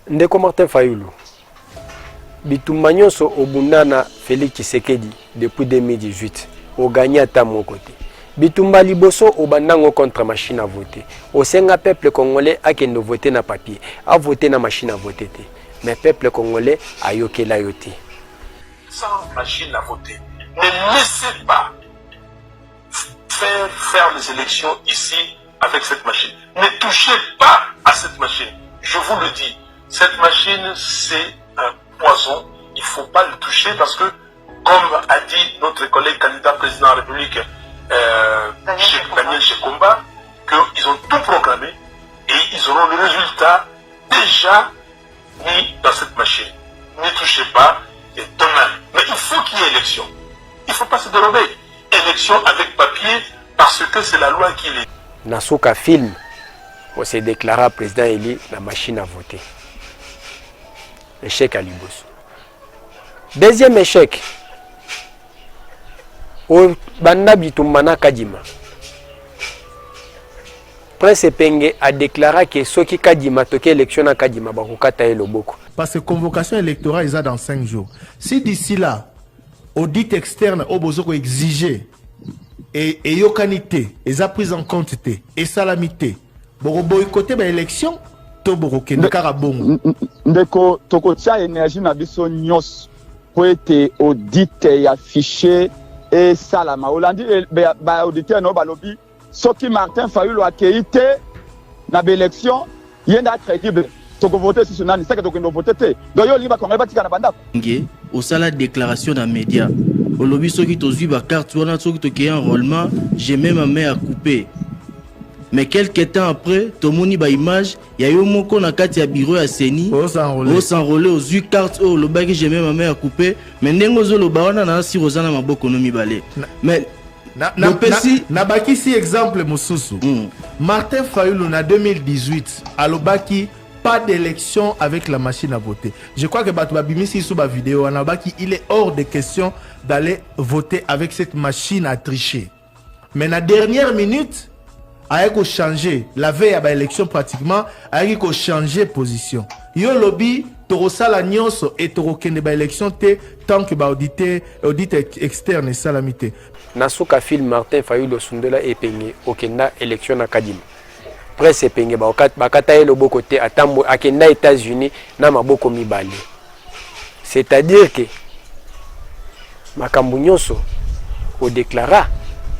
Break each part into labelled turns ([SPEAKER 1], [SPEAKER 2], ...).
[SPEAKER 1] Ndeko Martin Fayulu. Bitumba nyonso obundana Félix Tshisekedi depuis 2018. O gagné à ta mon côté. Bitumba liboso obandango contre machine à voter. Au senga peuple congolais a kendo voter na papier, a voter na machine à voter. Mais peuple congolais a yoke la yote.
[SPEAKER 2] Sans machine à voter. Ne laissez pas faire les élections ici avec cette machine. Ne touchez pas à cette machine. Je vous le dis, cette machine c'est un poison. Il ne faut pas le toucher parce que, comme a dit notre collègue candidat président de la République, Daniel Chekomba, qu'ils ont tout programmé et ils auront le résultat déjà mis dans cette machine. Ne touchez pas et demain. Mais il faut qu'il y ait élection. Il ne faut pas se dérober. Élection avec papier parce que c'est la loi qui est.
[SPEAKER 1] Nasuka film, on s'est déclaré président élu la machine à voter. Échec à Libos. Deuxième échec. Au Banda Bitumana Kadima. Prince Penge a déclaré que ceux qui Kadima toqué élection à Kadima bakukata et loboko.
[SPEAKER 3] Parce que convocation électorale est dans 5 jours. Si d'ici là, audit externe au besoin exigé et yokanité, et a pris en compte et salamité, pour boycotter l'élection, to boroke nkarabongo.
[SPEAKER 4] Ndeko tokotia énergie na biso nyos pour être audit et affiché et salama. Olandi ba auditeur no balobi soki Martin Fayulu akeite na élection yenda crédible. Toko voter si sonani c'est que toko voter te. Donc yo liba konga batika na bandako.
[SPEAKER 5] Nge au sala déclaration dans média. Au lobby soki tozui ba carte wana soki toké enrôlement, j'ai même ma main à couper. Mais quelques temps après, tomoni ba image, ya yo moko na kati ya bureau ya Seni, au s'enrôler aux u carte au lobaki j'ai même ma main à couper, mais ndengo zo loba wana na si rozana maboko no mibale. Mais
[SPEAKER 3] na baki si exemple mususu. Martin Fayulu na 2018 alobaki pas d'élection avec la machine à voter. Je crois que Batouabimisi sous ma vidéo anabaki il est hors de question d'aller voter avec cette machine à tricher. Mais na dernière minute avec changer la veille à l'élection pratiquement avec changer position. Yo lobby torosa la nyonso et torokende ba élection te tant que ba audit externe et salamité.
[SPEAKER 1] Nasuka film Martin Fayulu Sundela Epenge okenda élection na Kadima. Presse Epenge bakata e loboko te atambo akenda États-Unis na maboko mibale. C'est-à-dire que makambu nyonso o déclara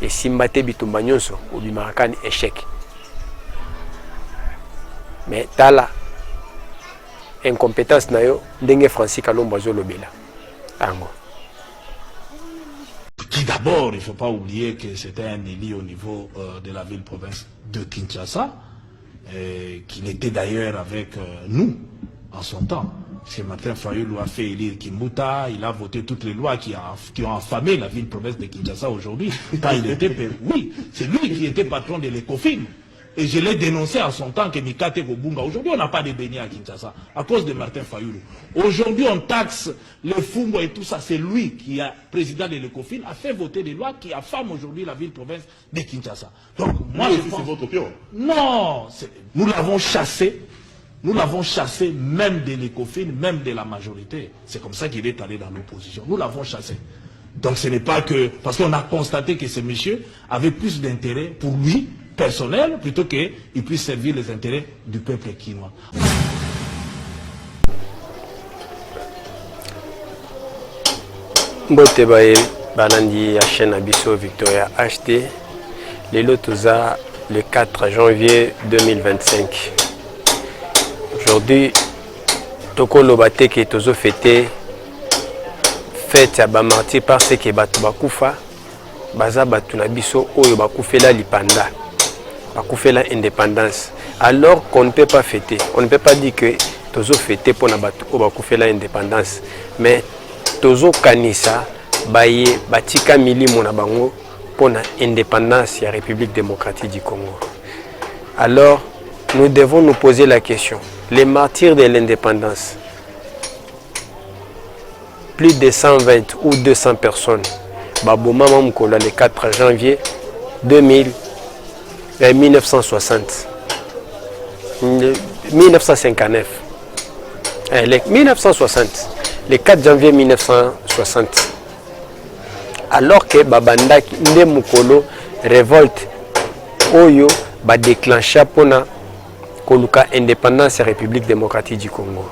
[SPEAKER 1] et simbate bitumba nyonso o bimarakani échec. Mais tala incompétence na yo ndenge Francis Kalomba zo lobela. Ango.
[SPEAKER 2] Qui d'abord, il ne faut pas oublier que c'était un élu au niveau de la ville-province de Kinshasa, qui n'était d'ailleurs avec nous en son temps. Parce que Martin Fayulu a fait élire Kimbuta, il a voté toutes les lois qui ont affamé la ville-province de Kinshasa aujourd'hui. Quand il était, oui, c'est lui qui était patron de l'ECOFIN. Et je l'ai dénoncé en son temps que Mikate Gobunga. Aujourd'hui, on n'a pas de beignets à Kinshasa à cause de Martin Fayulu. Aujourd'hui, on taxe le Fungo et tout ça. C'est lui qui est président de l'ECOFIN, a fait voter des lois qui affament aujourd'hui la ville-province de Kinshasa. Donc, moi, je pense... C'est votre pion. Non, nous l'avons chassé. Nous l'avons chassé même de l'ECOFIN, même de la majorité. C'est comme ça qu'il est allé dans l'opposition. Nous l'avons chassé. Donc, ce n'est pas que... Parce qu'on a constaté que ce monsieur avait plus d'intérêt pour lui, personnel, plutôt qu'il puisse servir les intérêts du peuple quinois.
[SPEAKER 1] Mbote bae balandi ya chaîne Abisso Victoria HD. Lelo toza le 4 janvier 2025. Aujourd'hui, toko lobate ke tozo fêter fête ya ba martyr parce que batu bakufa baza batu na biso oyo bakufela lipanda. Bakufela indépendance. Alors qu'on ne peut pas fêter. On ne peut pas dire que tozo fêter pour na batu o bakufela indépendance. Mais tozo kanisa baye batika milimo na bango pour na indépendance ya République démocratique du Congo. Alors nous devons nous poser la question. Les martyrs de l'indépendance, plus de 120 ou 200 personnes, Baboma Mamkola le 4 janvier 1960, 1959. 1960, le 4 janvier 1960. Alors que Babandaki Nde Mukolo révolte Oyo ba déclencha pona koluka indépendance et République démocratique du Congo.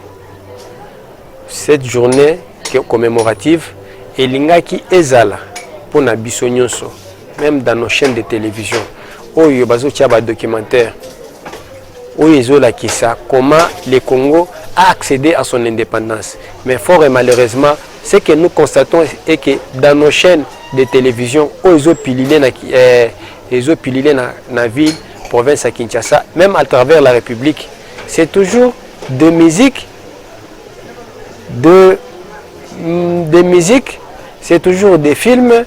[SPEAKER 1] Cette journée commémorative elingaki ezala pona biso nyonso, même dans nos chaînes de télévision. Oyo bazo tia ba documentaire. Oyo ezola kisa comment le Congo a accédé à son indépendance. Mais fort et malheureusement, ce que nous constatons est que dans nos chaînes de télévision, ils ont pililé na ville, province à Kinshasa, même à travers la République, c'est toujours de musique, c'est toujours des films,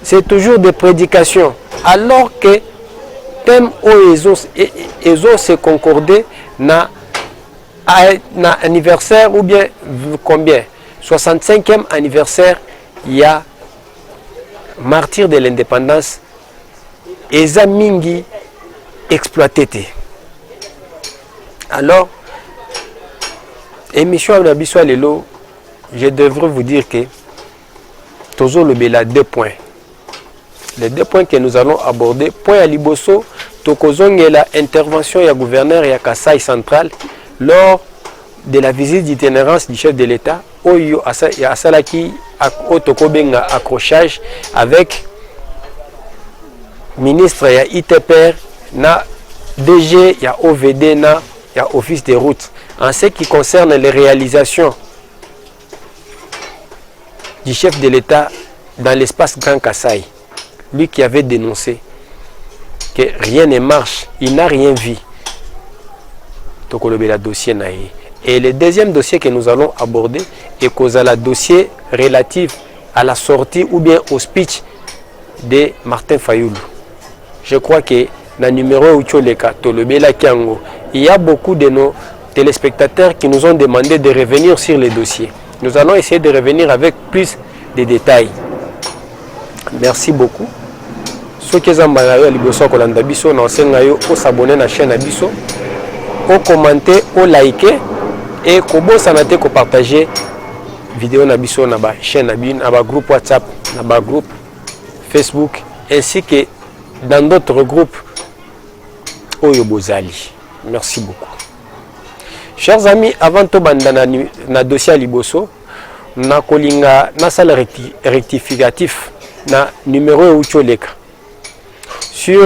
[SPEAKER 1] c'est toujours des prédications. Alors que thème où ils ont se concordé na anniversaire ou bien combien 65e anniversaire, il y a martyr de l'indépendance Eza Mingi exploité. Alors, émission Abisso Lelo, je devrais vous dire que Tozo le Bela 2 points. Les 2 points que nous allons aborder. Point à Liboso, Tokozong la intervention du gouverneur et Kasaï central lors de la visite d'itinérance du chef de l'État. Oyo Asalaki Otokobenga accrochage avec ministre ya ITPR na DG ya OVD na ya office des routes en ce qui concerne les réalisations du chef de l'État dans l'espace Grand Kasaï, lui qui avait dénoncé que rien ne marche, il n'a rien vu. Tokolobela dossier naïe. Et le deuxième dossier que nous allons aborder est le dossier relatif à la sortie ou bien au speech de Martin Fayoulou. Je crois que dans le numéro Ucholeka, Tolobela Kiango, il y a beaucoup de nos téléspectateurs qui nous ont demandé de revenir sur les dossiers. Nous allons essayer de revenir avec plus de détails. Merci beaucoup. Ceux qui ont s'abonner à la chaîne Abisso, au commenter, au liker et kobo sanate ko partager vidéo na biso na ba chaîne na ba groupe WhatsApp, na ba groupe Facebook ainsi que dans d'autres groupes Oyo Bozali. Merci beaucoup. Chers amis, avant to bandana na dossier Liboso, na kolinga na salle rectificatif na numéro Ucholeka sur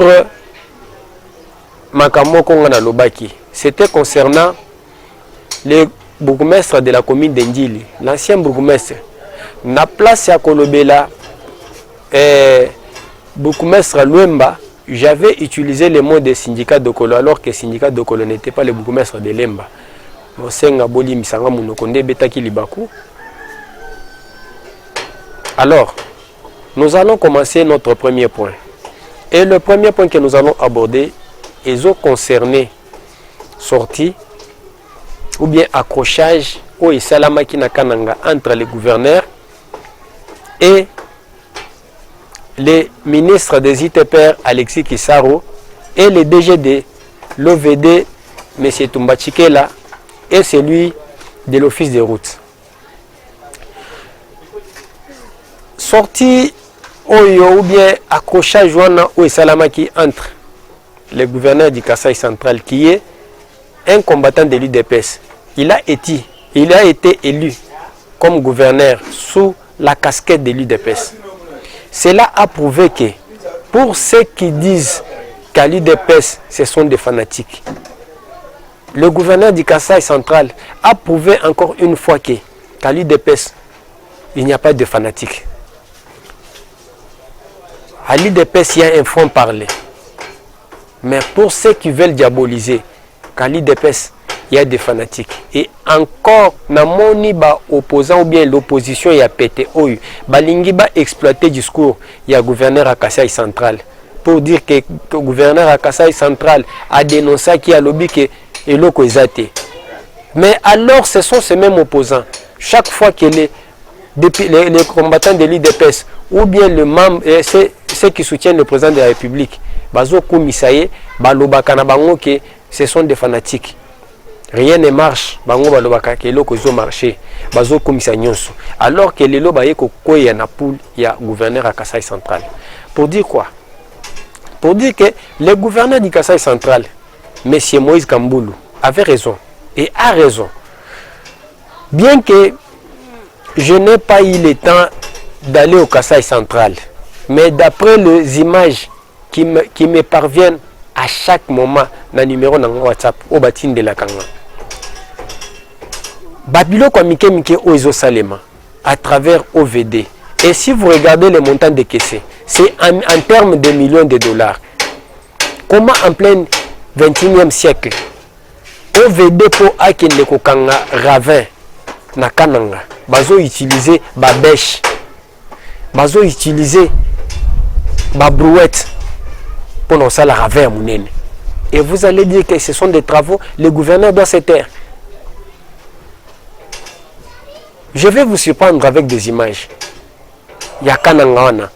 [SPEAKER 1] Makamo Konga na Lobaki. C'était concernant le bourgmestre de la commune d'Endili, l'ancien bourgmestre. Na place à Kolobela, bourgmestre Luemba, j'avais utilisé le mot de syndicat de Kolo alors que syndicat de Kolo n'était pas le bourgmestre de Lemba. Alors, nous allons commencer notre premier point. Et le premier point que nous allons aborder est concerné sortie ou bien accrochage au Isalamaki Nakananga entre les gouverneurs et les ministres des ITPR Alexis Kisaro et le DG de l'OVD M. Tumbachikela et celui de l'office des routes. Sortie ou bien accrochage au Isalamaki entre le gouverneur du Kasaï central qui est un combattant de l'UDPS. Il a été élu comme gouverneur sous la casquette de l'UDPS. Cela a prouvé que pour ceux qui disent qu'à l'UDPS ce sont des fanatiques, le gouverneur du Kasaï central a prouvé encore une fois qu'à l'UDPS il n'y a pas de fanatiques. À l'UDPS il y a un front parler. Mais pour ceux qui veulent diaboliser, qu'à l'UDPS, il y a des fanatiques. Et encore, namoni ba opposant ou bien l'opposition y a pété oyu. Balingi ba exploiter discours, il y a gouverneur à Kasaï central. Pour dire que le gouverneur à Kasaï central a dénoncé qu'il y a lobby que eloko ezate. Mais alors, ce sont ces mêmes opposants. Chaque fois que les combattants de l'UDPS ou bien le membre, ceux qui soutiennent le président de la République, Bazo Koumisaye, Balobakana Bango, que ce sont des fanatiques. rien ne marche, bango balobaka ke eloko zo marché, bazo komisa nyonso. Alors que lelo baye ko koya na poule ya gouverneur à Kasai central. Pour dire quoi? Pour dire que le gouverneur du Kasai central, monsieur Moïse Kamboulou, avait raison et a raison. Bien que je n'ai pas eu le temps d'aller au Kasai central, mais d'après les images qui me parviennent à chaque moment dans le numéro de WhatsApp au bâtiment de la Kanga. Babilo Kwamike Mike Oizo Salema à travers OVD. Et si vous regardez les montants décaissés, c'est en termes de millions de dollars. Comment en plein 21e siècle, OVD pour Akende Kokanga Ravin na Kananga, bazo utiliser babèche, bazo utiliser babrouette pour nous la ravin à Mounene. Et vous allez dire que ce sont des travaux, le gouverneur doit se taire. Je vais vous surprendre avec des images. Il y a Kanangana.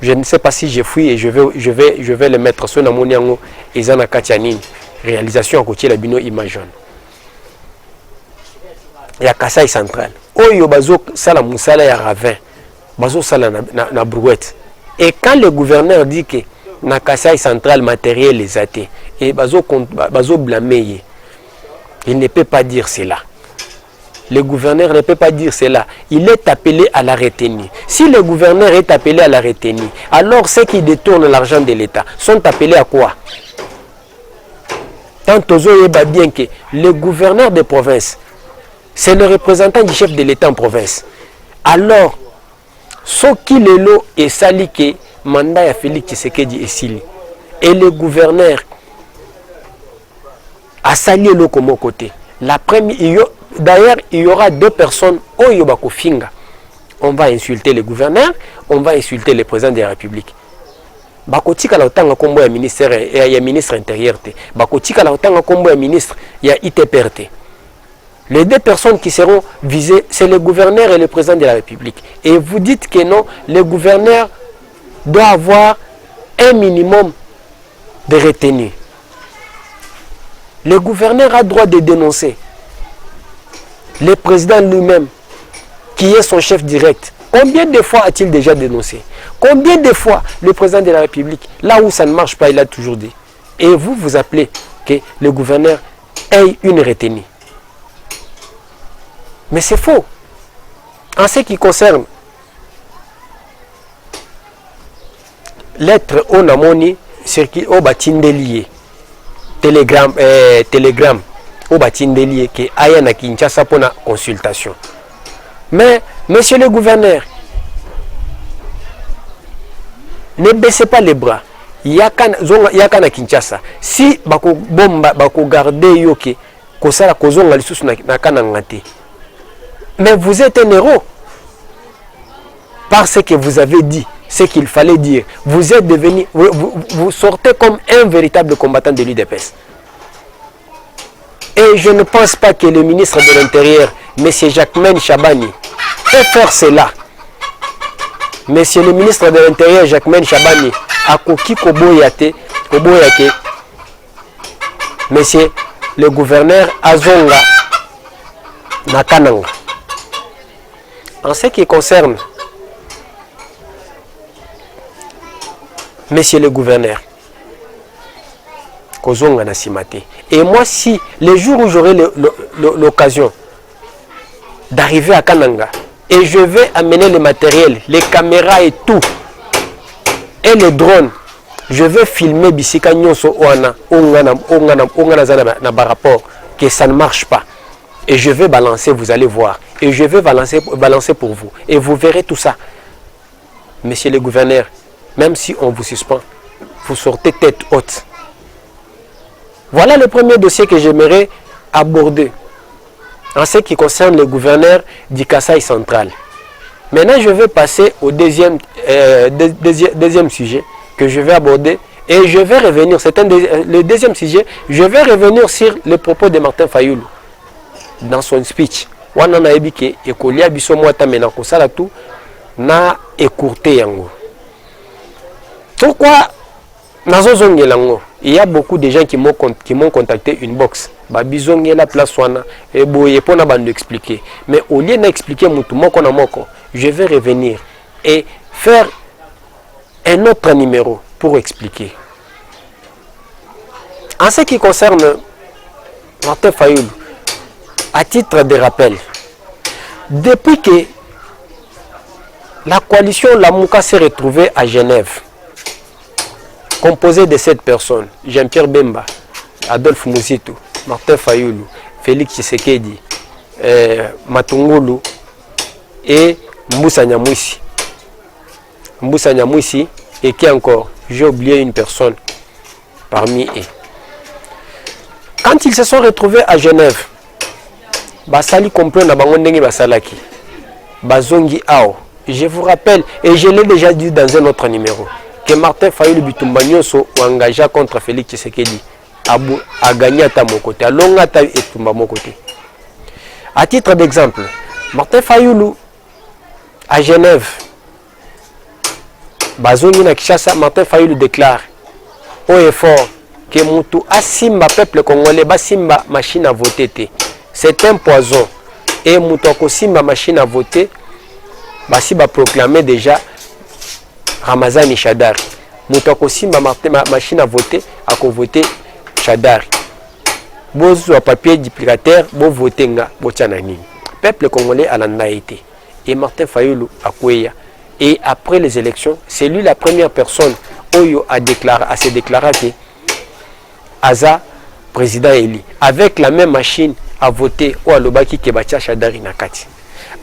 [SPEAKER 1] Je ne sais pas si je fouille et je vais les mettre sur Namoniango et Zana Katianine. Réalisation à côté de la bino image. Il y a Kasai central. Oyo bazo sala musala ya ravin. Bazo sala na brouette. Et quand le gouverneur dit que na Kasai central matériel les athées et bazo blâmer, il ne peut pas dire cela. Le gouverneur ne peut pas dire cela. Il est appelé à la retenue. Si le gouverneur est appelé à la retenue, alors ceux qui détournent l'argent de l'État sont appelés à quoi? Tant aux bien que le gouverneur de province, c'est le représentant du chef de l'État en province. Alors, ce qui le lot est sali que mandat à Félix Tshisekedi est sili. Et le gouverneur a sali le comme côté. La première, d'ailleurs, il y aura deux personnes au Yobako Finga. On va insulter le gouverneur, on va insulter le président de la République. Bakotika la otanga kombo ya ministère ya ministre intérieur te. Bakotika la otanga kombo ya ministre ya ITPRT. Les deux personnes qui seront visées, c'est le gouverneur et le président de la République. Et vous dites que non, le gouverneur doit avoir un minimum de retenue. Le gouverneur a droit de dénoncer. Le président lui-même, qui est son chef direct, combien de fois a-t-il déjà dénoncé? Combien de fois le président de la République, là où ça ne marche pas, il a toujours dit. Et vous, vous appelez que le gouverneur ait une retenue. Mais c'est faux. En ce qui concerne l'être Onamoni, au Batindelier, Telegram, au Batindelier, qui est na Kinshasa pour la consultation. Mais, monsieur le gouverneur, ne baissez pas les bras. Yakana Kinshasa. Si bako bomba bako garder yoke, kosala kozonga lisusu na kanangate. Mais vous êtes un héros. Parce que vous avez dit ce qu'il fallait dire. Vous êtes devenu, vous sortez comme un véritable combattant de l'UDPS. Et je ne pense pas que le ministre de l'Intérieur, M. Jacquemain Chabani, peut faire cela. Monsieur le ministre de l'Intérieur, Jacquemain Chabani, a koki koboyate, monsieur le gouverneur Azonga Nakananga. En ce qui concerne monsieur le gouverneur, Kozonga Nasimate. Et moi, si le jour où j'aurai l'occasion d'arriver à Kananga, et je vais amener le matériel, les caméras et tout, et les drones, je vais filmer Bisika Nyonso Oana, na rapport, que ça ne marche pas. Et je vais balancer, vous allez voir. Et je vais balancer pour vous. Et vous verrez tout ça. Monsieur le gouverneur, même si on vous suspend, vous sortez tête haute. Voilà le premier dossier que j'aimerais aborder en ce qui concerne le gouverneur du Kasai central. Maintenant, je vais passer au deuxième sujet que je vais aborder. Et je vais revenir, le deuxième sujet, je vais revenir sur les propos de Martin Fayoulou. Dans son speech, wana ebike ekolia biso mwata mena kosala tout na écourté yango. Pourquoi nazozongelango? Il y a beaucoup de gens qui m'ont contacté une box babizongi la place wana et boye pona bando expliquer. Mais au lieu d'expliquer mutu moko na moko, je vais revenir et faire un autre numéro pour expliquer. En ce qui concerne Martin Fayoulou, à titre de rappel, depuis que la coalition Lamouka s'est retrouvée à Genève, composée de 7 personnes, Jean-Pierre Bemba, Adolphe Mouzitou, Martin Fayoulou, Félix Tshisekedi, Matungulu et Moussa Nyamwisi. Moussa Nyamwisi et qui encore? J'ai oublié une personne parmi eux. Quand ils se sont retrouvés à Genève, Basali comprend na bango ndenge basalaki. Bazongi ao. Je vous rappelle, et je l'ai déjà dit dans un autre numéro, que Martin Fayoulou Bitumba Nyoso ou engagé contre Félix Tshisekedi a gagné à mon côté, a longata et Tumba mon côté. À titre d'exemple, Martin Fayoulou à Genève, Bazongi na Kishasa, Martin Fayoulou déclare haut et fort que Moutou a simba peuple congolais, ba simba machine à voter. C'est un poison. Et Moutou a simba machine à voter, basi ba proclamer déjà Ramazani Chadari. Moutou a simba machine à voter, a voter Chadari. Bozo papier duplicateur, bo voter nga, bo tchanani. Peuple congolais a landa été. Et Martin Fayoulou a Kouya. Et après les élections, c'est lui la première personne Oyo a se déclaré que Aza, président Eli, avec la même machine à voter au Alobaki Kebacha Chadari Nakati.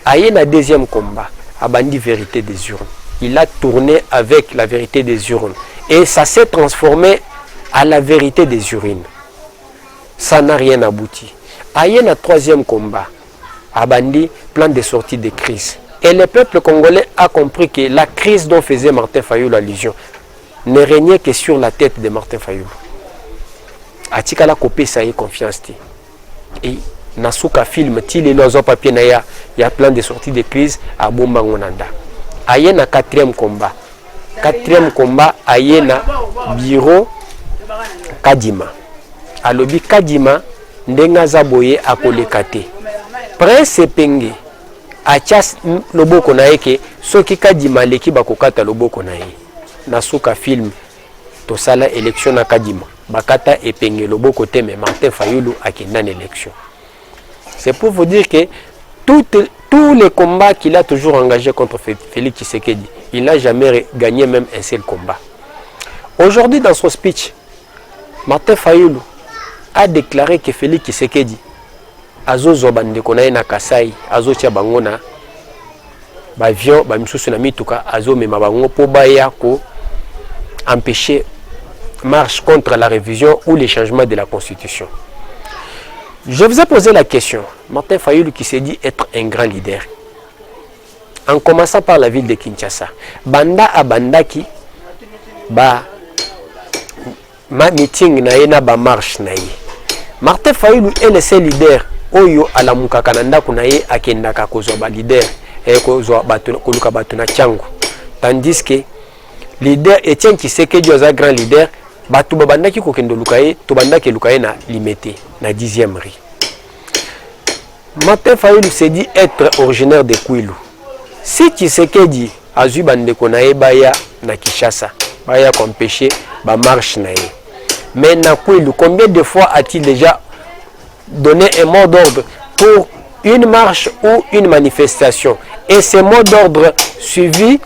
[SPEAKER 1] Aye na deuxième combat, a bandi vérité des urnes. Il a tourné avec la vérité des urnes. Et ça s'est transformé à la vérité des urines. Ça n'a rien abouti. Aye na troisième combat, a bandi plan de sortie de crise. Et le peuple congolais a compris que la crise dont faisait Martin Fayoulou allusion ne régnait que sur la tête de Martin Fayoulou. Atikala kopé ça y confiance. Et Nasuka film, ti les lois papier na ya plan de sortie de crise à Bomba Ngonanda. Aye na quatrième combat. Quatrième combat, aye na bureau Kadima. Alobi Kadima, ndenga zaboye akolekate. Prince Penge. Achas loboko na eke soki Kadima leki bakokata loboko na ye. Nasuka film tosala élection na Kadima bakata epenge loboko te mais Martin Fayoulou a kenda une élection. C'est pour vous dire que tous les combats qu'il a toujours engagés contre Félix Tshisekedi, il n'a jamais gagné même un seul combat. Aujourd'hui dans son speech, Martin Fayoulou a déclaré que Félix Tshisekedi azozo bande konaye na Kasai azotia bango na bavion bamisusu na mituka azomema bango po baya ko empêcher marche contre la révision ou les changements de la constitution. Je vous ai posé la question, Martin Fayoulou qui s'est dit être un grand leader, en commençant par la ville de Kinshasa, banda a bandaki ba ma meeting na yena ba marche na ye. Martin Fayoulou est le seul leader oyo ala mukakananda kunaye akendaka kozwa ba leader et kozwa bato koluka bato na changu, tandis que leader Etienne Tshisekedi oza grand leader bato babandaki kokendo lukaye to bandaki lukaye na limité na 10e rue. Martin Fayoulou s'est dit être originaire de Kwilu. Si Tshisekedi azui bandeko na ye baya na Kinshasa baya empêcher ba marche na ye, mais na Kwilu combien de fois a-t-il déjà donner un mot d'ordre pour une marche ou une manifestation et ce mot d'ordre suivi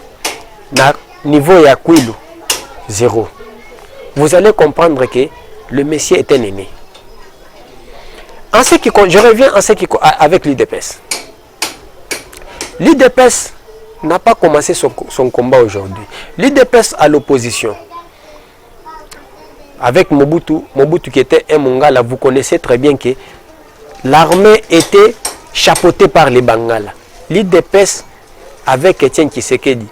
[SPEAKER 1] na niveau ya Kwilu? Zéro. Vous allez comprendre que le Messie est un aîné. En ce qui, je reviens en ce qui, avec l'UDPS. L'UDPS n'a pas commencé son combat aujourd'hui. L'UDPS à l'opposition avec Mobutu qui était un Mongala, vous connaissez très bien que l'armée était chapeautée par les Bangala. L'UDPS avec Etienne Tshisekedi,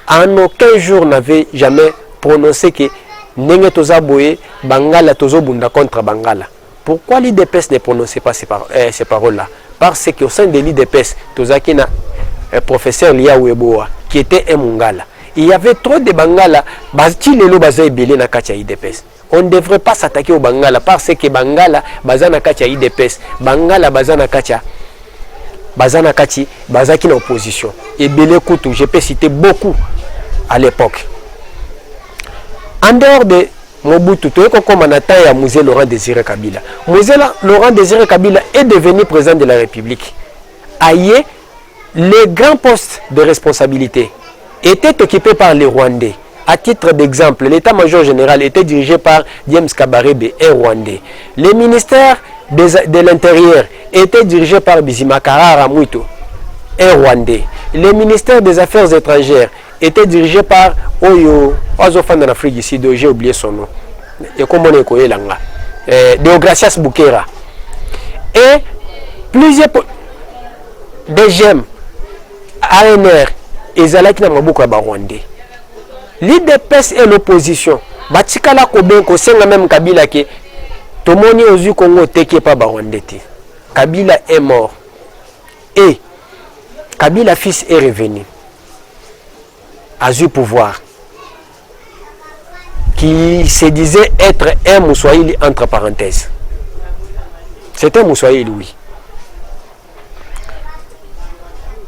[SPEAKER 1] en aucun jour n'avait jamais prononcé que Nenge Toza Boye, Bangala Tozo Bunda contre Bangala. Pourquoi l'UDPS ne prononçait pas ces paroles-là? Parce qu'au sein de l'UDPS, Toza Kina, professeur Lia Weboa, qui était un Mongala. Il y avait trop de Bangala, Basti Lelo Bazaï Belé na Katia UDPS. on ne devrait pas s'attaquer au Bangala parce que Bangala, Bazana Katia IDPS, Bangala, Bazana Katia, Bazana Kati, Bazaki en opposition. Et Bélé Koutou, je peux citer beaucoup à l'époque. En dehors de Mobutu, tu es comme un attaque à Mouzé Laurent Désiré Kabila. Mouzé Laurent Désiré Kabila est devenu président de la République. Aïe, les grands postes de responsabilité étaient occupés par les Rwandais. À titre d'exemple, l'état-major général était dirigé par James Kabarebe, un Rwandais. Les ministères de l'Intérieur étaient dirigés par Bizimakara Ramouito, un Rwandais. Les ministères des Affaires étrangères étaient dirigés par Oyo, Azofan en Afrique ici, j'ai oublié son nom. Et comment on est là? Deogracias Boukera. Et plusieurs DGM, ANR et Zalaki Namaboukra Rwandais. L'IDPS et l'opposition, Batikala Kobenko, c'est la même Kabila qui Tomoni Ozu Kongo Teke pa Rwandais. Kabila est mort. Et Kabila fils est revenu. A eu pouvoir. Qui se disait être un Moussoaïli entre parenthèses. C'était un Moussoaïli, oui.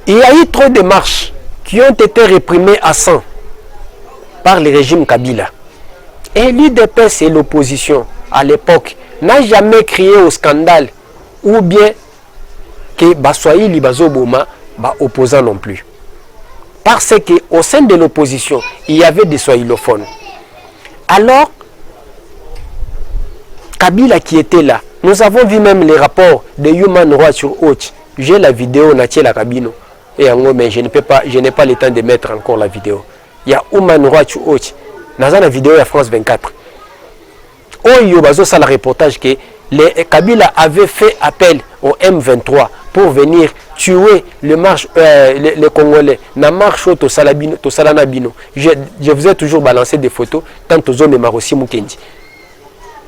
[SPEAKER 1] Il y a eu trop de marches qui ont été réprimées à 100 par le régime Kabila. Et l'IDPS et l'opposition à l'époque n'a jamais crié au scandale ou bien que Baswahili Bazoboma opposant non plus. Parce qu'au sein de l'opposition, il y avait des swahilophones. Alors, Kabila qui était là, nous avons vu même les rapports de Human Rights Watch. J'ai la vidéo, Natie la Kabino. Et en gros, mais je n'ai pas le temps de mettre encore la vidéo. Il y a Human Rights Watch. Dans la vidéo, il y a France 24. Oyo bazo ça le reportage que les Kabila avait fait appel au M23 pour venir tuer les Congolais. Na marche au Salanabino. Je vous ai toujours balancé des photos tant aux hommes Marossi Mukendi.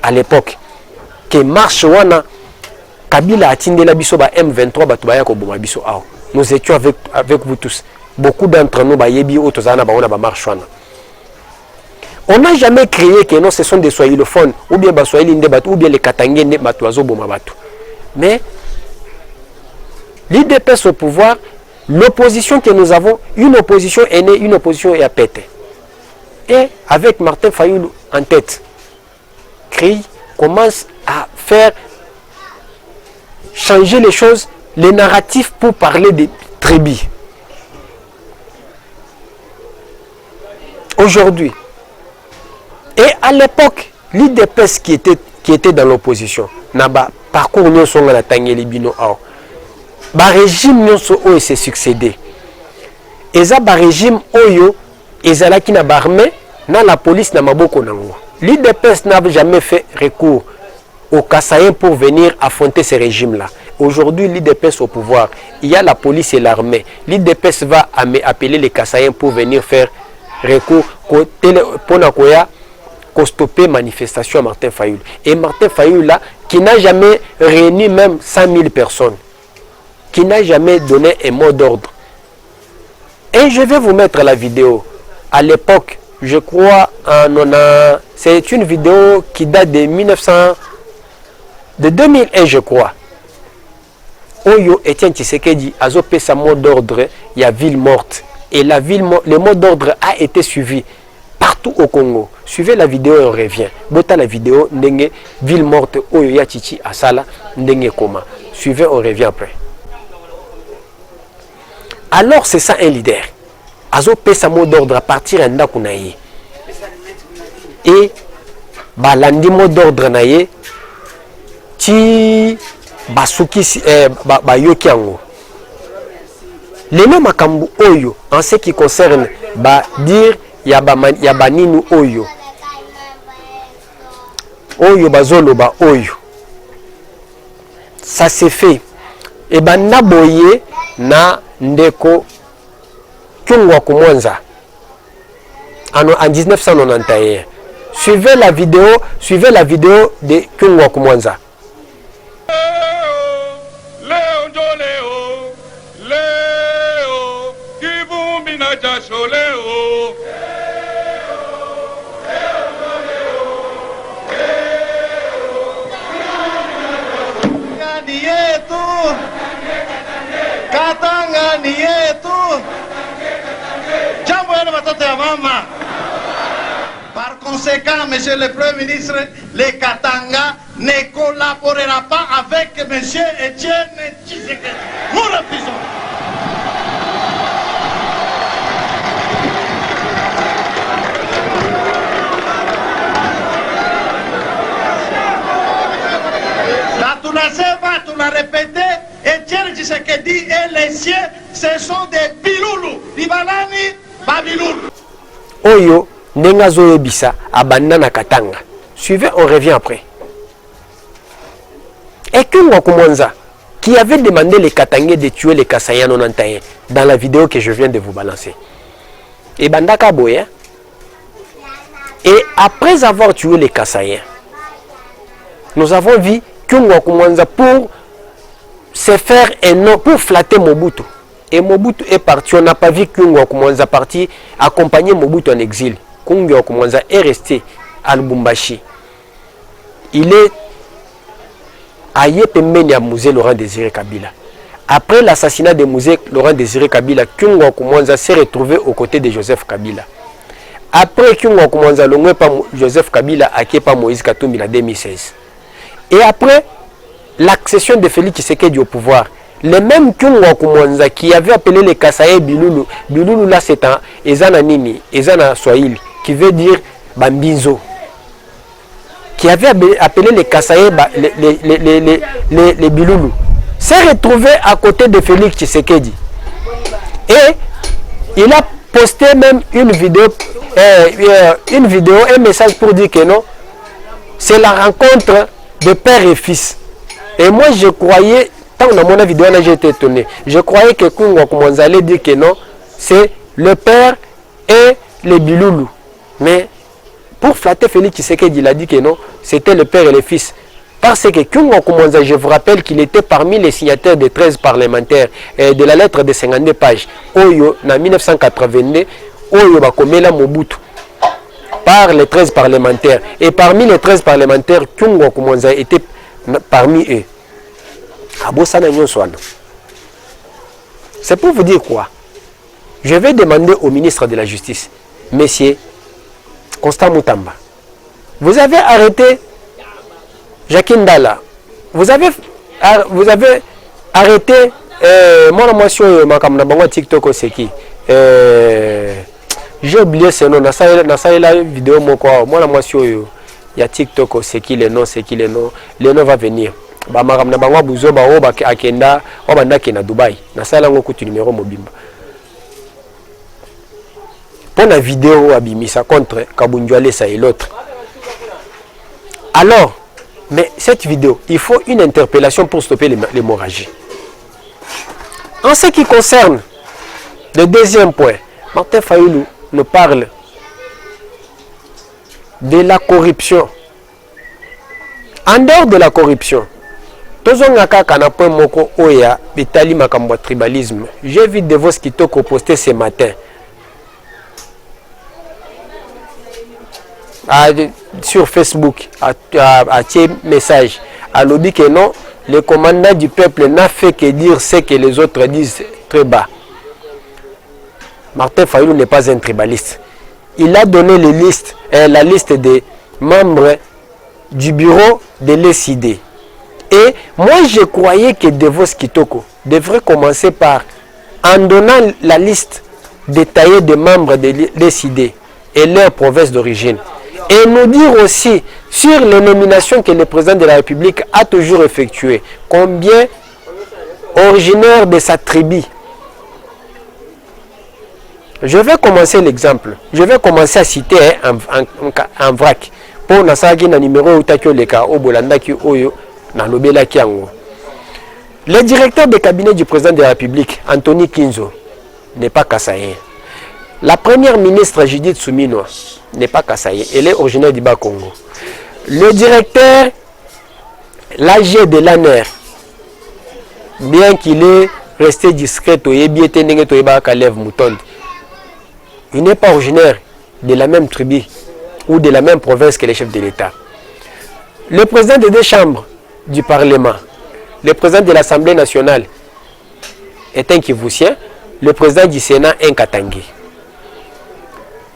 [SPEAKER 1] À l'époque, que marche wana Kabila a tindé la biso ba M23 batubaya ko boma biso ao. Nous étions avec vous tous. Beaucoup d'entre nous bayebi au tozana ba ona ba marche wana. On n'a jamais créé que non, ce sont des swahilophones, ou bien Baswahili Ndebat, ou bien les Katangé Ndebat, oiseaux Bomabatu. Mais l'IDPS au pouvoir, l'opposition que nous avons, une opposition est née, une opposition est à péter. Et avec Martin Fayoulou en tête, CRI commence à faire changer les choses, les narratifs pour parler des tribus. Aujourd'hui, et à l'époque, l'IDPS qui était dans l'opposition, n'a pas parcours nous sont à la Tangeli Bino Ao. Ba régime nous sont où s'est succédé. Et ça ba régime oyo et ça là qui n'a pas armé, na la police n'a maboko nango. L'IDPS n'a jamais fait recours aux Kassaïens pour venir affronter ces régimes-là. Aujourd'hui, l'IDPS au pouvoir, il y a la police et l'armée. L'IDPS va appeler les Kassaïens pour venir faire recours pour stopper manifestation à Martin Fayoulou. Et Martin Fayoulou là, qui n'a jamais réuni même 100 000 personnes, qui n'a jamais donné un mot d'ordre. Et je vais vous mettre la vidéo. À l'époque, je crois, c'est une vidéo qui date de 2001, je crois. Oyo Etienne Tshisekedi a zopé sa mot d'ordre, il y a ville morte. Et le mot d'ordre a été suivi partout au Congo. Suivez la vidéo et on revient. Bota la vidéo, ndenge ville morte Oyo ya Chichi Asala, ndenge koma. Suivez, on revient après. Alors c'est ça un leader. Azo pe sa mot d'ordre à partir d'Anda Kunaye. Et balandi mot d'ordre naye ti basuki bayoki yango. Les mêmes makambu oyo en ce qui concerne dire yabaninu oyo. Oyo bazoloba oyo. Ça s'est fait. Et naboye na ndeko Kyungwa Kumwanza en 1991. Suivez la vidéo de Kyungwa Kumwanza.
[SPEAKER 6] Katanga ni yetu. Jambo yenu watoto ya mama. Par conséquent, monsieur le Premier ministre, les Katanga ne collaborera pas avec monsieur Etienne Tshisekedi. Nous refusons. Tu l'as répété, Etienne Tshisekedi et les siens, ce sont des biloulous. Libalani, babiloulou.
[SPEAKER 1] Oyo, Nengazo Ebisa, Abanana Katanga. Suivez, on revient après. Et Kungo Kumonza, qui avait demandé les Katangais de tuer les Kassaïens 91 dans la vidéo que je viens de vous balancer. Et Bandaka Boye. Et après avoir tué les Kassaïens, nous avons vu Kungo Kumonza pour se faire un nom, pour flatter Mobutu. Et Mobutu est parti. On n'a pas vu Kungo Kumonza parti accompagner Mobutu en exil. Kungo Kumonza est resté à Lubumbashi. Il est à Yepemeni à Musée Laurent Désiré Kabila. Après l'assassinat de Musée Laurent Désiré Kabila, Kungo Kumonza s'est retrouvé aux côtés de Joseph Kabila. Après Kungo Kumonza, l'ongwe par Joseph Kabila a par Moïse Katumbi en 2016. Et après l'accession de Félix Tshisekedi au pouvoir, les mêmes Kungo Kumonza qui avaient appelé les Kassaïens Biloulou, Biloulou là c'est un Ezana Nini, Ezana Swahili, qui veut dire Bambinzo, qui avait appelé les Kassaïens les Biloulou, s'est retrouvé à côté de Félix Tshisekedi. Et il a posté même une vidéo, un message pour dire que non, c'est la rencontre de père et fils. Et moi je croyais, tant que dans mon vidéo j'ai été étonné, je croyais que Kungo Kumonza allait dire que non, c'est le père et les Biloulou. Mais pour flatter Félix Tshisekedi, il a dit que non, c'était le père et le fils. Parce que Kungo Kumonza, je vous rappelle qu'il était parmi les signataires des 13 parlementaires de la lettre de 52 pages. Oyo, en 1982, Oyo Bakomela Mobutu. Par les 13 parlementaires. Et parmi les 13 parlementaires, Kungo Kumonza était parmi eux. C'est pour vous dire quoi? Je vais demander au ministre de la Justice, Monsieur Constant Moutamba, vous avez arrêté Jacqueline Dalla, vous avez arrêté moi monsieur ma TikTok aussi qui j'ai oublié ce nom, la vidéo moi monsieur il y a TikTok c'est qui les noms, le nom va venir. Ba makamna bangwa buzo ba oba akenda obanda kena Dubai na sala ngoku tu numéro mobimba pour la vidéo abimisa contre Kabunjwale ça et l'autre. Alors mais cette vidéo il faut une interpellation pour stopper l'hémorragie. En ce qui concerne le deuxième point, Martin Fayulu nous parle de la corruption. En dehors de la corruption, tribalisme. J'ai vu de vos Kitoko poster ce matin. Sur Facebook, à message, à l'objet que non, le commandant du peuple n'a fait que dire ce que les autres disent très bas. Martin Fayulu n'est pas un tribaliste. Il a donné la liste des membres du bureau de l'ECD. Et moi, je croyais que Devos Kitoko devrait commencer par, en donnant la liste détaillée des membres de l'ECD et leur province d'origine, et nous dire aussi sur les nominations que le président de la République a toujours effectuées, combien originaires de sa tribu. Je vais commencer l'exemple. Je vais commencer à citer un vrac. Pour Nasagi, na numéro Utakyo Leka, Obolandaki Oyo, na Lobela Kiango. Le directeur de cabinet du président de la République, Anthony Kinzo, n'est pas kassaïen. La première ministre Judith Soumino n'est pas kassaïen. Elle est originaire du Bas-Congo. Le directeur, l'AG de l'ANER, bien qu'il est resté discret, il n'est pas originaire de la même tribu ou de la même province que les chefs de l'État. Le président des deux chambres du Parlement, le président de l'Assemblée nationale, est un Kivusien, le président du Sénat est un Katangé.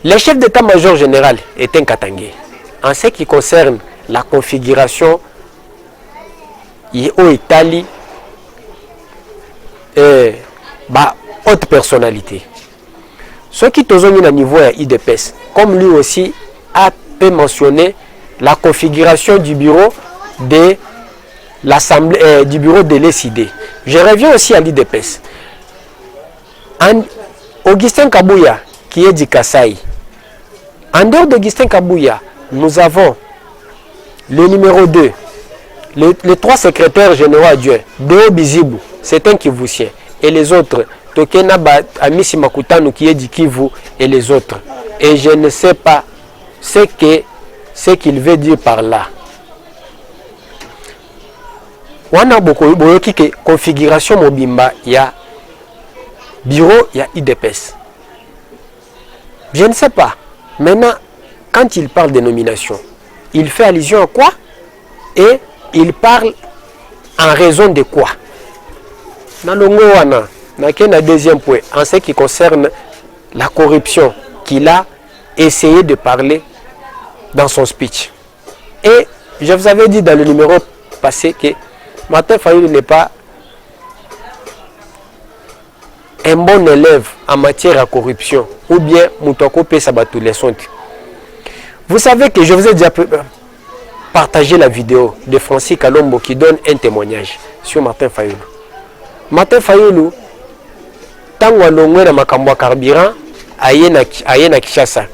[SPEAKER 1] Le chef d'état-major général est un Katangé. En ce qui concerne la configuration au Italie, haute personnalité. Ce qui est au niveau de l'IDPS, comme lui aussi a pu mentionner la configuration du bureau de l'Assemblée, du bureau de l'ECD. Je reviens aussi à l'IDPS. Augustin Kabouya, qui est du Kasaï. En dehors d'Augustin Kabouya, nous avons le numéro 2, les 3 secrétaires généraux adjoints, Deo Bizibou, c'est un Kivusien, et les autres, Tokena Amisi Makutanu qui est du Kivu, et les autres. Et je ne sais pas ce qu'il veut dire par là. On a beaucoup de configuration mobimba, il y a bureau, il y a IDPS. Je ne sais pas. Maintenant, quand il parle de nomination, il fait allusion à quoi? Et il parle en raison de quoi? Un deuxième point, en ce qui concerne la corruption qu'il a essayé de parler dans son speech. Et je vous avais dit dans le numéro passé que Martin Fayulu n'est pas un bon élève en matière de corruption ou bien Moutoko Pesabatu les sont. Vous savez que je vous ai déjà partagé la vidéo de Francis Kalombo qui donne un témoignage sur Martin Fayulu. Martin Fayulu, tant que l'on makambo carburant à Kinshasa,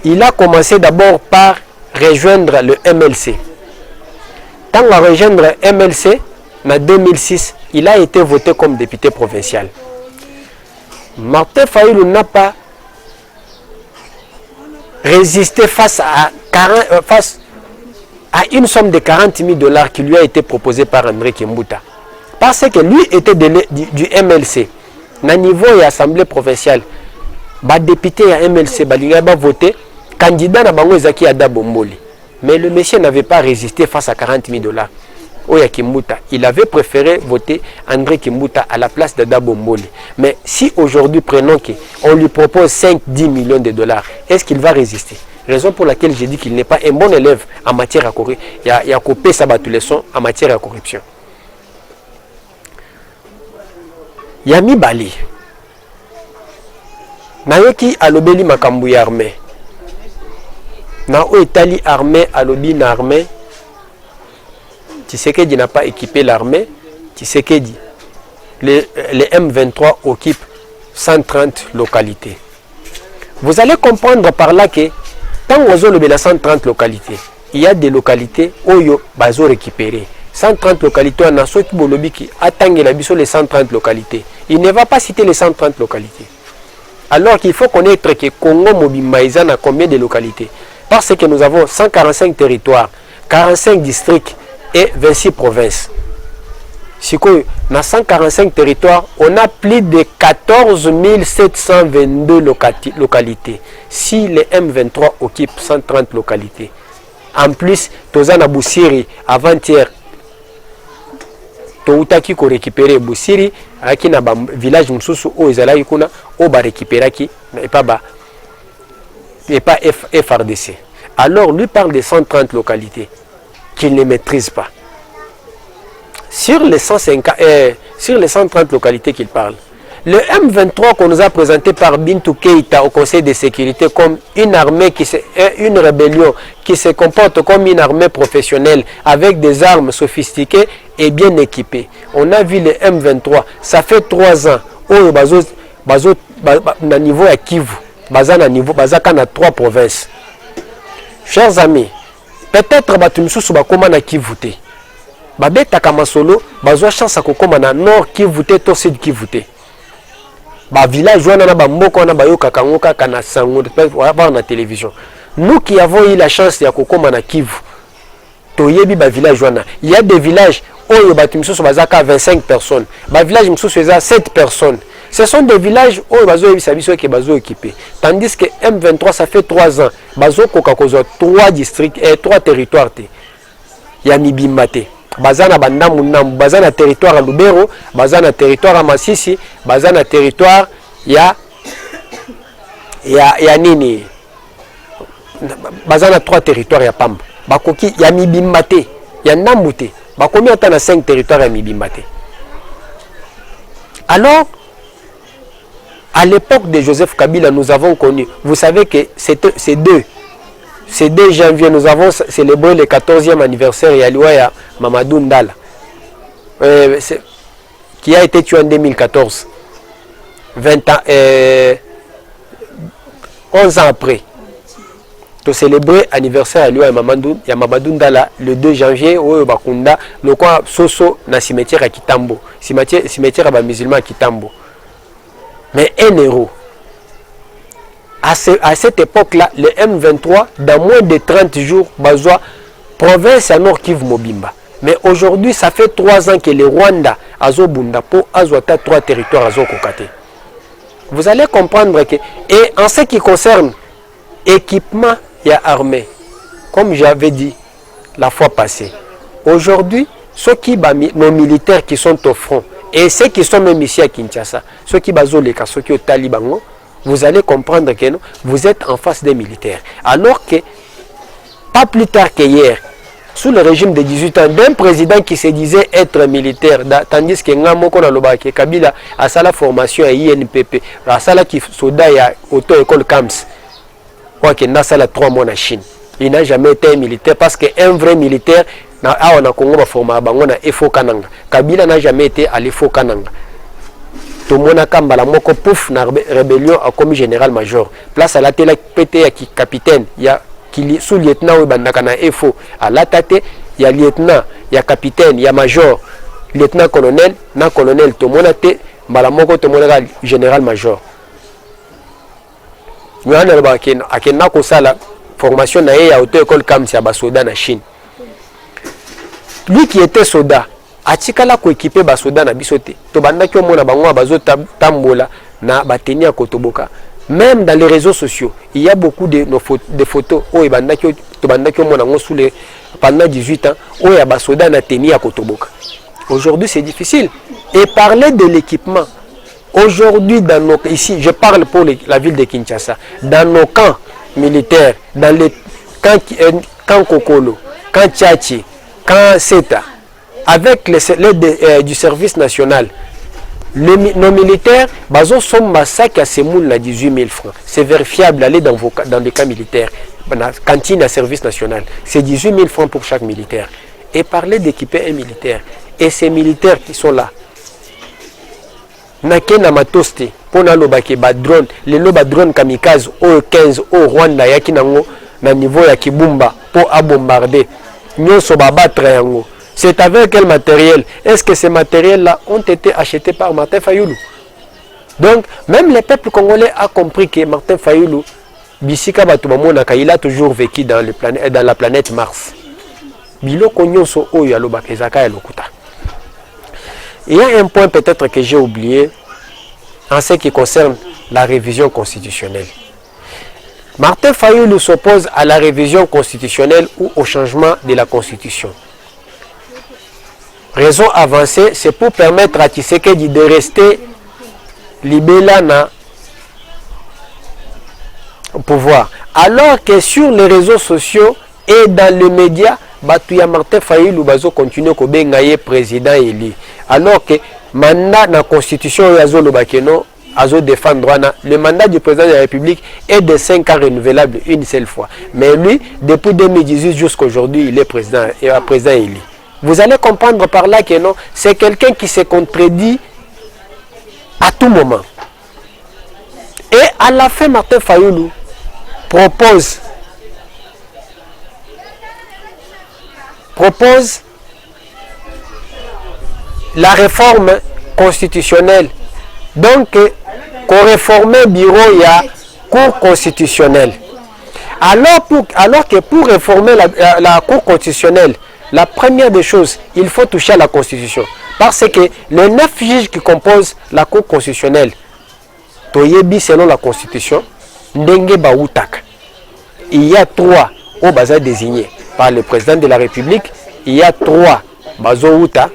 [SPEAKER 1] il a commencé d'abord par rejoindre le MLC. Tant qu'il a rejoindre le MLC, en 2006, il a été voté comme député provincial. Martin Fayulu n'a pas résisté face à une somme de 40 000 $ qui lui a été proposée par André Kimbuta. Parce que lui était du MLC. Na niveau de l'Assemblée provinciale, les députés à MLC ont voté candidat na bango Ezaki Ada Bomboli. Mais le monsieur n'avait pas résisté face à 40 000 $. Oya Kimbuta, il avait préféré voter André Kimbuta à la place d'Ada Bomboli. Mais si aujourd'hui prenons qu'on lui propose 5-10 millions de $, est-ce qu'il va résister? Raison pour laquelle j'ai dit qu'il n'est pas un bon élève en matière de corruption. Il y a coupé sa leçon en matière de corruption. Yami Bali. Nayoki alobeli makambu ya armée. Na o Italie armée alobi na armée. Tshisekedi n'a pas équipé l'armée. Tshisekedi. Les M23 occupent 130 localités. Vous allez comprendre par là que tant qu'on a les 130 localités, il y a des localités où ils ont récupéré. 130 localités, on a ceux qui attendent les 130 localités. Il ne va pas citer les 130 localités. Alors qu'il faut connaître que Congo Mobimbaïzan a combien de localités? Parce que nous avons 145 territoires, 45 districts et 26 provinces. Si dans 145 territoires, on a plus de 14 722 localités. Si les M23 occupent 130 localités. En plus, Tozana Boussiri, avant-hier, Toutaki ko récupérer Boussiri, qui na village Msusu o ezalaki kuna o ba récupérer qui et pas FRDC. Alors lui parle de 130 localités qu'il ne maîtrise pas. Sur les 130 localités qu'il parle, le M23 qu'on nous a présenté par Bintou Keïta au Conseil de sécurité comme une armée une rébellion qui se comporte comme une armée professionnelle avec des armes sophistiquées et bien équipées. On a vu le M23, ça fait 3 ans au niveau à Kivu, bazaka na 3 provinces. Chers amis, peut-être batumsusu bakoma na Kivu te. Babeta kamasolo bazwa chance akokoma na nord Kivu te to sud Kivu te. Ba village wana na ba mboko na bayoka kangoka kana sango voir na télévision. Nous qui avons eu la chance ya kokoma na Kivu, toyebi ba village wana. Il y a des villages où batumsusu bazaka 25 personnes. Ba village msusu eza 7 personnes. Ce sont des villages où bazo ebisabiso ke bazo équipé. Tandis que M23 ça fait 3 ans, bazo koka kozo 3 districts et 3 territoires te. Ya mibimate. bazana bandamu nambu, bazana territoire à Lubero, bazana territoire à Masisi, bazana territoire ya nini, bazana 3 territoires ya Pamba. Bakoki ya Mibimbate, ya Nambute, bakomi atana 5 territoires ya Mibimbate. Alors, à l'époque de Joseph Kabila, nous avons connu, vous savez que c'est 2 janvier, nous avons célébré le 14e anniversaire ya Mamadou Ndala, qui a été tué en 2014, 11 ans après. Nous célébrons l'anniversaire ya Mamadou Ndala le 2 janvier, au Bakunda, le coin Soso na cimetière à Kitambo, cimetière à musulman à Kitambo. Mais un héros. À cette époque-là, le M23, dans moins de 30 jours, Bazwa, province à Nord Kivu Mobimba. Mais aujourd'hui, ça fait 3 ans que le Rwanda, Azo Bundapo, Azwata 3 territoires Azo Kokate. Vous allez comprendre que, et en ce qui concerne équipement et armée, comme j'avais dit la fois passée, aujourd'hui, nos militaires qui sont au front, et ceux qui sont même ici à Kinshasa, ceux qui sont au Taliban, vous allez comprendre que non, vous êtes en face des militaires. Alors que, pas plus tard qu'hier, sous le régime de 18 ans, d'un président qui se disait être militaire, tandis que Ngamoko Nalobake Kabila a sa la formation à INPP, a sa la qui soda à auto-école CAMS, quoi qu'il n'a sa la 3 mois en Chine. Il n'a jamais été militaire parce qu'un vrai militaire, on a Congo formé à Bango na Efo Kananga. Kabila n'a jamais été à l'Efo Kananga. Tout le monde a kambala moko pouf na rébellion a commis général-major. Place à la télé pété à qui capitaine, il y a qui sous-lieutenant ou bandaka na Efo. À la tête, il y a lieutenant, il y a capitaine, il y a major, lieutenant-colonel, na colonel. Tout le monde a été malamoko, tout le monde a général-major. Nous avons la formation na ya auto-école comme si à Basoda na Chine. Lui qui était soldat, atikala ko équipé basoda na bisote. To bandaki omona bango bazo tambola na bateni ya kotoboka. Même dans les réseaux sociaux, il y a beaucoup de photos où to bandaki omona ngo sous les pendant 18 ans où ya basoda na teni ya kotoboka. Aujourd'hui, c'est difficile. Et parler de l'équipement. Aujourd'hui, ici, je parle pour la ville de Kinshasa, dans nos camps militaires, dans les camps Kokolo, camps Tchachi, camps Seta, avec l'aide du service national, nos militaires, bazo sont massacres à Semoul à 18 000 francs. C'est vérifiable, aller dans les camps militaires, cantine à service national. C'est 18 000 francs pour chaque militaire. Et parler d'équiper un militaire. Et ces militaires qui sont là, nakena matoste pona lobake ba drone les loba drone kamikaze au 15 au Rwanda yaki nango na niveau ya Kibumba pour à bombarder nyoso ba battre yango. C'est avec quel matériel? Est-ce que ces matériels là ont été achetés par Martin Fayulu? Donc même le peuple congolais a compris que Martin Fayulu bisika batu bamonaka il a toujours vécu dans la planète Mars. Biloko nyonso oyo ya lobaka ezaka ya lokuta. Il y a un point peut-être que j'ai oublié en ce qui concerne la révision constitutionnelle. Martin Fayulu s'oppose à la révision constitutionnelle ou au changement de la constitution. Raison avancée, c'est pour permettre à Tshisekedi de rester libellé au pouvoir. Alors que sur les réseaux sociaux et dans les médias, Batouya Martin Fayulu bazo continue ko bengaye président élu. Alors que mandat na constitution yazo lobakeno azo défendre le mandat du président de la République est de 5 ans renouvelable une seule fois. Mais lui, depuis 2018 jusqu'à aujourd'hui, il est président élu. Vous allez comprendre par là que non, c'est quelqu'un qui se contredit à tout moment. Et à la fin, Martin Fayulu propose la réforme constitutionnelle. Donc, qu'on réforme le bureau, il y a Cour constitutionnelle. Alors que pour réformer la Cour constitutionnelle, la première des choses, il faut toucher à la Constitution. Parce que les 9 juges qui composent la Cour constitutionnelle, Toyebi selon la Constitution, Ndenge Baoutak, il y a 3 au bazar désignés par le président de la République, il y a 3 bazouta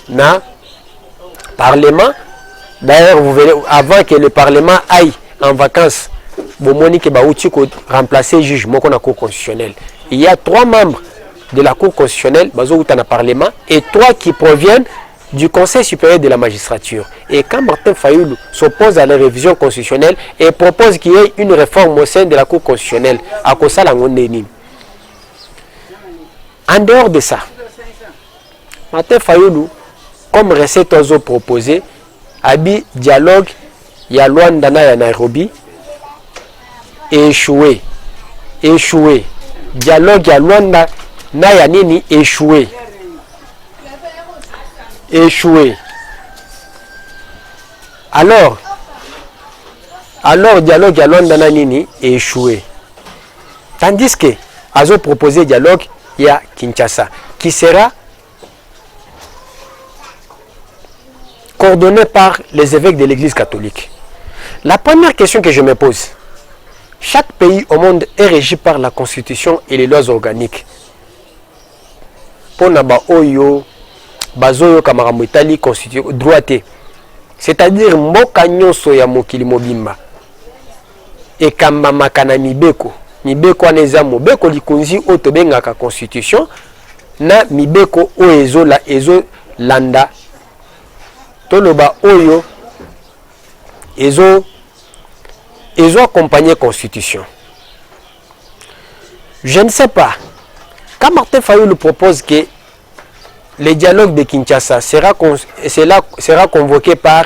[SPEAKER 1] na Parlement. D'ailleurs, vous verrez, avant que le Parlement aille en vacances, Bomoni Bauti remplacer juge Moko na Cour constitutionnelle. Il y a 3 membres de la Cour constitutionnelle, bazouta na Parlement, et 3 qui proviennent du Conseil supérieur de la magistrature. Et quand Martin Fayoulou s'oppose à la révision constitutionnelle et propose qu'il y ait une réforme au sein de la Cour constitutionnelle, à cause de la Ngondeni. En dehors de ça, Martin Fayoulou, comme recette aux proposé, Abi dialogue, il y a Luanda na Nairobi, échoué. Dialogue, il y a Luanda na Nini, échoué. Alors dialogue à Luanda na Nini, échoué. Tandis que Azo proposé dialogue, il y a Kinshasa, qui sera coordonné par les évêques de l'Église catholique. La première question que je me pose, chaque pays au monde est régi par la Constitution et les lois organiques. Pour Naba Oyo, Bazoyo Kamaramu Italie, Constitution, droité. C'est-à-dire, Mboka Nyonso ya Mokili Mobimba. Et Kambama Kana Mibeko. Mibeko Anezamo, Beko Likunzi, Otobengaka Constitution, na Mibeko Oezo la Ezo Landa. Toloba Oyo Ezo accompagné Constitution. Je ne sais pas. Quand Martin Fayoulou propose que le dialogue de Kinshasa sera convoqué par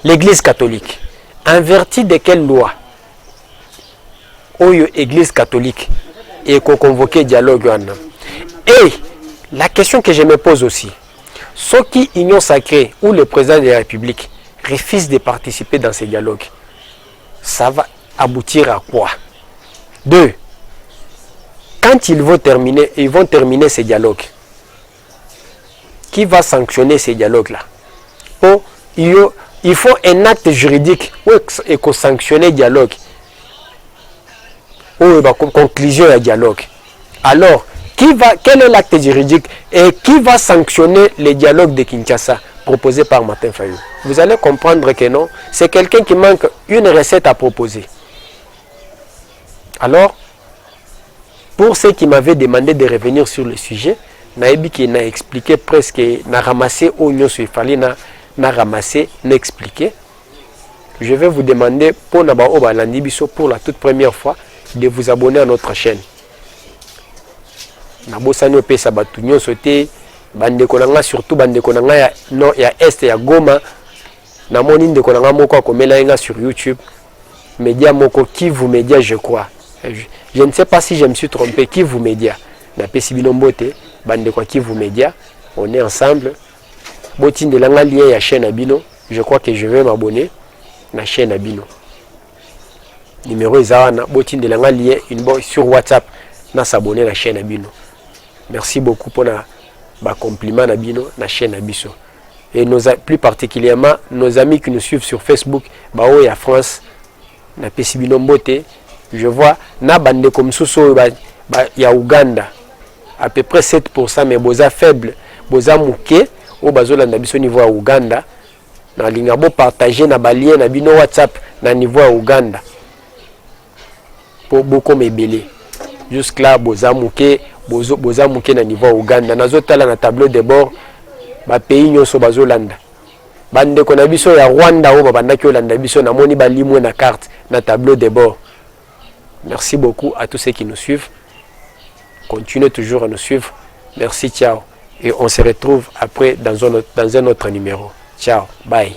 [SPEAKER 1] l'Église catholique, en vertu de quelle loi Oyo Église catholique et convoqué dialogue. Et la question que je me pose aussi, ceux qui Union sacrée ou le président de la République refusent de participer dans ces dialogues, ça va aboutir à quoi? 2. Quand ils vont terminer ces dialogues, qui va sanctionner ces dialogues-là? Oh, il faut un acte juridique et qu'on sanctionne le dialogue. Ou conclusion du dialogue. Alors, quel est l'acte juridique et qui va sanctionner les dialogues de Kinshasa proposés par Martin Fayoulou? Vous allez comprendre que non, c'est quelqu'un qui manque une recette à proposer. Alors, pour ceux qui m'avaient demandé de revenir sur le sujet, Naïbi qui n'a expliqué presque, n'a ramassé au Nyon Suifali, n'a ramassé, n'a expliqué. Je vais vous demander pour Nabao Balandibiso pour la toute première fois de vous abonner à notre chaîne. Nabosani Pesa Batunyo Sote, Bande Konanga, surtout Bande Konanga, non, il y a Est, il y a Goma, Namoni de Konanga Moko Komelainga sur YouTube, Média Moko, qui vous média, je crois. Je ne sais pas si je me suis trompé, qui vous média. Na Pesibilombote, Bande quoi qui vous média, on est ensemble. Botin de l'anga lien à chaîne Abino, je crois que je vais m'abonner à la chaîne Abino. Numéro Zawana, Botin de l'anga lien sur WhatsApp, na s'abonner à la chaîne Abino. Merci beaucoup pour la compliment Abino, la chaîne Abiso. Et plus particulièrement nos amis qui nous suivent sur Facebook, Bao et à France, na Pesibilombote, je vois na bande comme Soso, il y a Ouganda, à peu près 7%, mais boza faible, boza mouké, au bazola na biso niveau à Ouganda, na lingabo partager na balien na bino WhatsApp na niveau à Ouganda. Pour beaucoup m'ébélé. Jusque là, boza mouké na niveau à Ouganda. Nazotala na tableau de bord, ba pays nyoso bazolanda. Bande ko na biso ya Rwanda o babanda ki olanda biso na moni ba limwe na carte na tableau de bord. Merci beaucoup à tous ceux qui nous suivent. Continuez toujours à nous suivre. Merci, ciao. Et on se retrouve après dans un autre numéro. Ciao, bye.